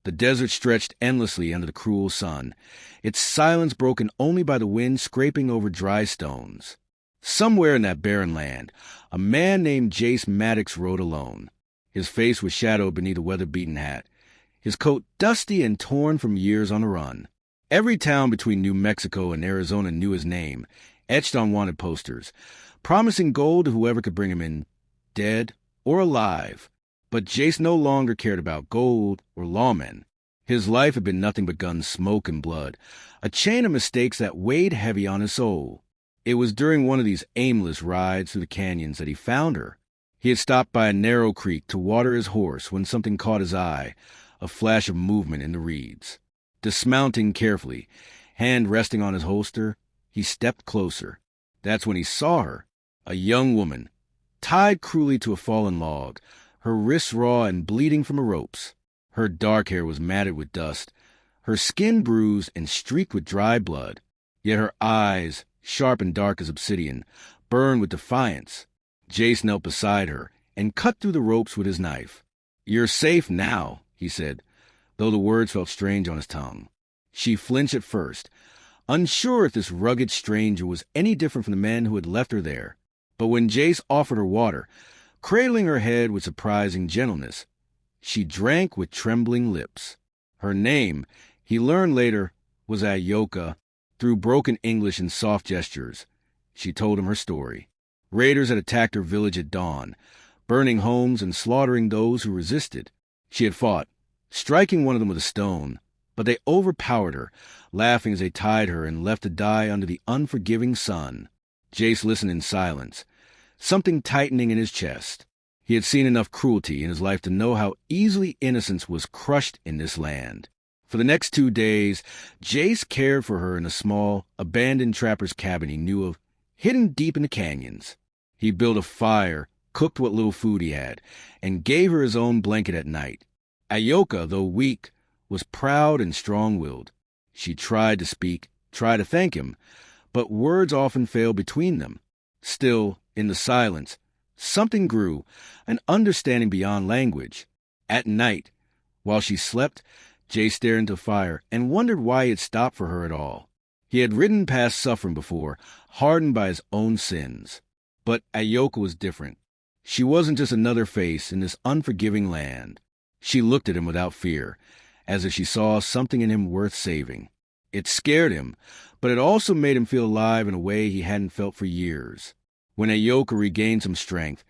The desert stretched endlessly under the cruel sun, its silence broken only by the wind scraping over dry stones. Somewhere in that barren land, a man named Jace Maddox rode alone. His face was shadowed beneath a weather-beaten hat, his coat dusty and torn from years on the run. Every town between New Mexico and Arizona knew his name, etched on wanted posters, promising gold to whoever could bring him in, dead or alive. But Jace no longer cared about gold or lawmen. His life had been nothing but gun smoke and blood, a chain of mistakes that weighed heavy on his soul. It was during one of these aimless rides through the canyons that he found her. He had stopped by a narrow creek to water his horse when something caught his eye, a flash of movement in the reeds. Dismounting carefully, hand resting on his holster, he stepped closer. That's when he saw her, a young woman, tied cruelly to a fallen log, her wrists raw and bleeding from the ropes. Her dark hair was matted with dust, her skin bruised and streaked with dry blood, yet her eyes, sharp and dark as obsidian, burned with defiance. Jace knelt beside her and cut through the ropes with his knife. "You're safe now," he said, though the words felt strange on his tongue. She flinched at first, unsure if this rugged stranger was any different from the men who had left her there. But when Jace offered her water, cradling her head with surprising gentleness, she drank with trembling lips. Her name, he learned later, was Ayoka. Through broken English and soft gestures, she told him her story. Raiders had attacked her village at dawn, burning homes and slaughtering those who resisted. She had fought, striking one of them with a stone, but they overpowered her, laughing as they tied her and left to die under the unforgiving sun. Jace listened in silence, something tightening in his chest. He had seen enough cruelty in his life to know how easily innocence was crushed in this land. For the next 2 days, Jace cared for her in a small, abandoned trapper's cabin he knew of, hidden deep in the canyons. He built a fire, cooked what little food he had, and gave her his own blanket at night. Ayoka, though weak, was proud and strong-willed. She tried to speak, tried to thank him, but words often failed between them. Still, in the silence, something grew, an understanding beyond language. At night, while she slept, Jay stared into the fire and wondered why he had stopped for her at all. He had ridden past suffering before, hardened by his own sins. But Ayoka was different. She wasn't just another face in this unforgiving land. She looked at him without fear, as if she saw something in him worth saving. It scared him, but it also made him feel alive in a way he hadn't felt for years. When Ayoka regained some strength,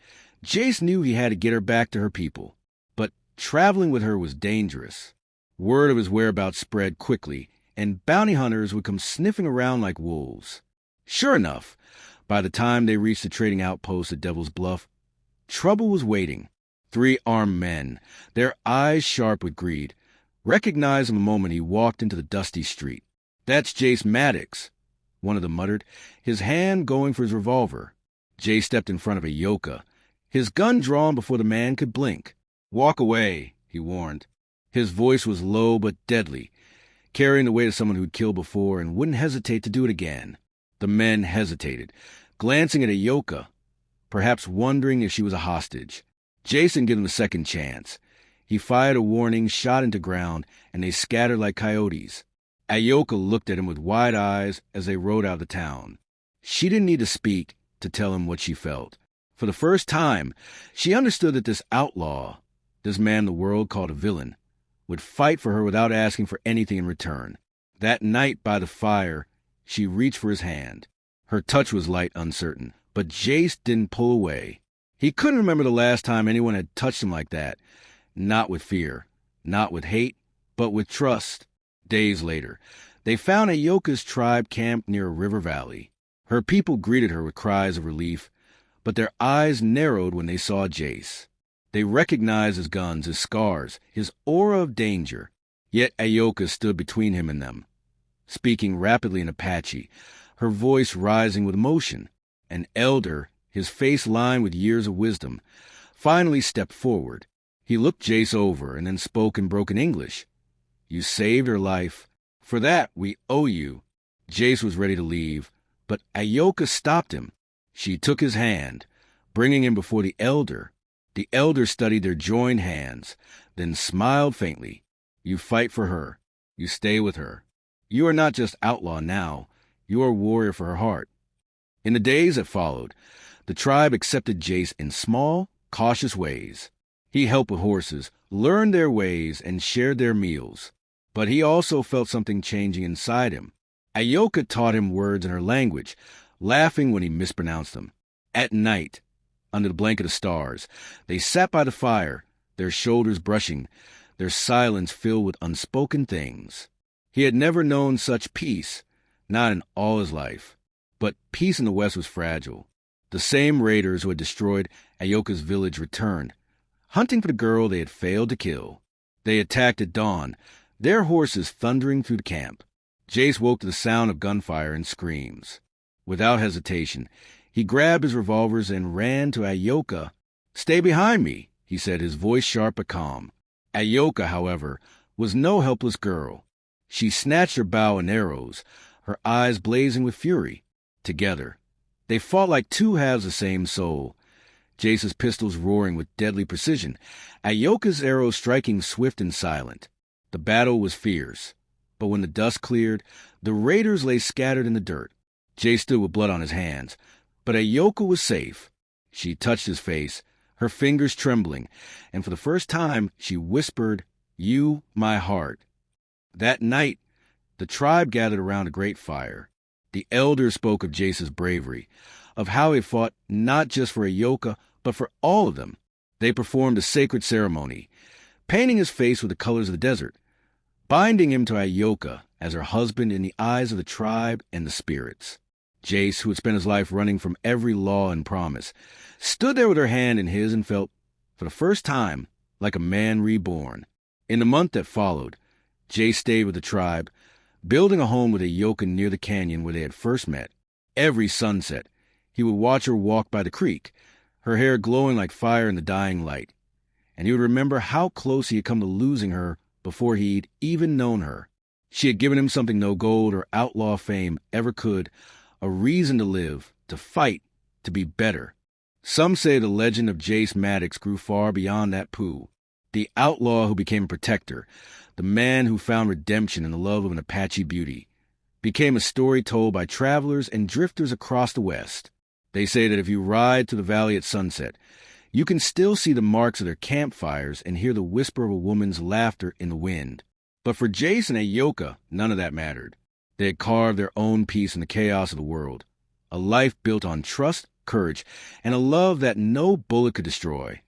Jace knew he had to get her back to her people. But traveling with her was dangerous. Word of his whereabouts spread quickly, and bounty hunters would come sniffing around like wolves. Sure enough, by the time they reached the trading outpost at Devil's Bluff, trouble was waiting. 3 armed men, their eyes sharp with greed, recognized him the moment he walked into the dusty street. "That's Jace Maddox," one of them muttered, his hand going for his revolver. Jay stepped in front of Ayoka, his gun drawn before the man could blink. "Walk away," he warned. His voice was low but deadly, carrying the weight of someone who'd killed before and wouldn't hesitate to do it again. The men hesitated, glancing at Ayoka, perhaps wondering if she was a hostage. Jason gave them a second chance. He fired a warning shot into ground, and they scattered like coyotes. Ayoka looked at him with wide eyes as they rode out of the town. She didn't need to speak to tell him what she felt. For the first time, she understood that this outlaw, this man the world called a villain, would fight for her without asking for anything in return. That night by the fire, she reached for his hand. Her touch was light, uncertain, but Jace didn't pull away. He couldn't remember the last time anyone had touched him like that. Not with fear, not with hate, but with trust. Days later, they found Ayoka's tribe camped near a river valley. Her people greeted her with cries of relief, but their eyes narrowed when they saw Jace. They recognized his guns, his scars, his aura of danger. Yet Ayoka stood between him and them, speaking rapidly in Apache, her voice rising with emotion. An elder, his face lined with years of wisdom, finally stepped forward. He looked Jace over and then spoke in broken English. "You saved her life. For that, we owe you." Jace was ready to leave, but Ayoka stopped him. She took his hand, bringing him before the elder. The elder studied their joined hands, then smiled faintly. You fight for her. You stay with her. You are not just outlaw now. You are a warrior for her heart. In the days that followed, the tribe accepted Jace in small, cautious ways. He helped with horses, learned their ways, and shared their meals. But he also felt something changing inside him. Ayoka taught him words in her language, laughing when he mispronounced them. At night, under the blanket of stars, they sat by the fire, their shoulders brushing, their silence filled with unspoken things. He had never known such peace, not in all his life. But peace in the West was fragile. The same raiders who had destroyed Ayoka's village returned, hunting for the girl they had failed to kill. They attacked at dawn, their horses thundering through the camp. Jace woke to the sound of gunfire and screams. Without hesitation, he grabbed his revolvers and ran to Ayoka. "Stay behind me," he said, his voice sharp but calm. Ayoka, however, was no helpless girl. She snatched her bow and arrows, her eyes blazing with fury. Together, they fought like two halves of the same soul. Jace's pistols roaring with deadly precision, Ayoka's arrows striking swift and silent. The battle was fierce, but when the dust cleared, the raiders lay scattered in the dirt. Jace stood with blood on his hands, but Ayoka was safe. She touched his face, her fingers trembling, and for the first time she whispered, "You, my heart." That night, the tribe gathered around a great fire. The elders spoke of Jace's bravery, of how he fought not just for Ayoka, but for all of them. They performed a sacred ceremony, painting his face with the colors of the desert, binding him to Ayoka as her husband in the eyes of the tribe and the spirits. Jace, who had spent his life running from every law and promise, stood there with her hand in his and felt, for the first time, like a man reborn. In the month that followed, Jace stayed with the tribe, building a home with Ayoka near the canyon where they had first met. Every sunset, he would watch her walk by the creek, her hair glowing like fire in the dying light, and he would remember how close he had come to losing her before he'd even known her. She had given him something no gold or outlaw fame ever could, a reason to live, to fight, to be better. Some say the legend of Jace Maddox grew far beyond that poo. The outlaw who became a protector, the man who found redemption in the love of an Apache beauty, became a story told by travelers and drifters across the West. They say that if you ride to the valley at sunset, you can still see the marks of their campfires and hear the whisper of a woman's laughter in the wind. But for Jace and Ayoka, none of that mattered. They had carved their own peace in the chaos of the world, a life built on trust, courage, and a love that no bullet could destroy.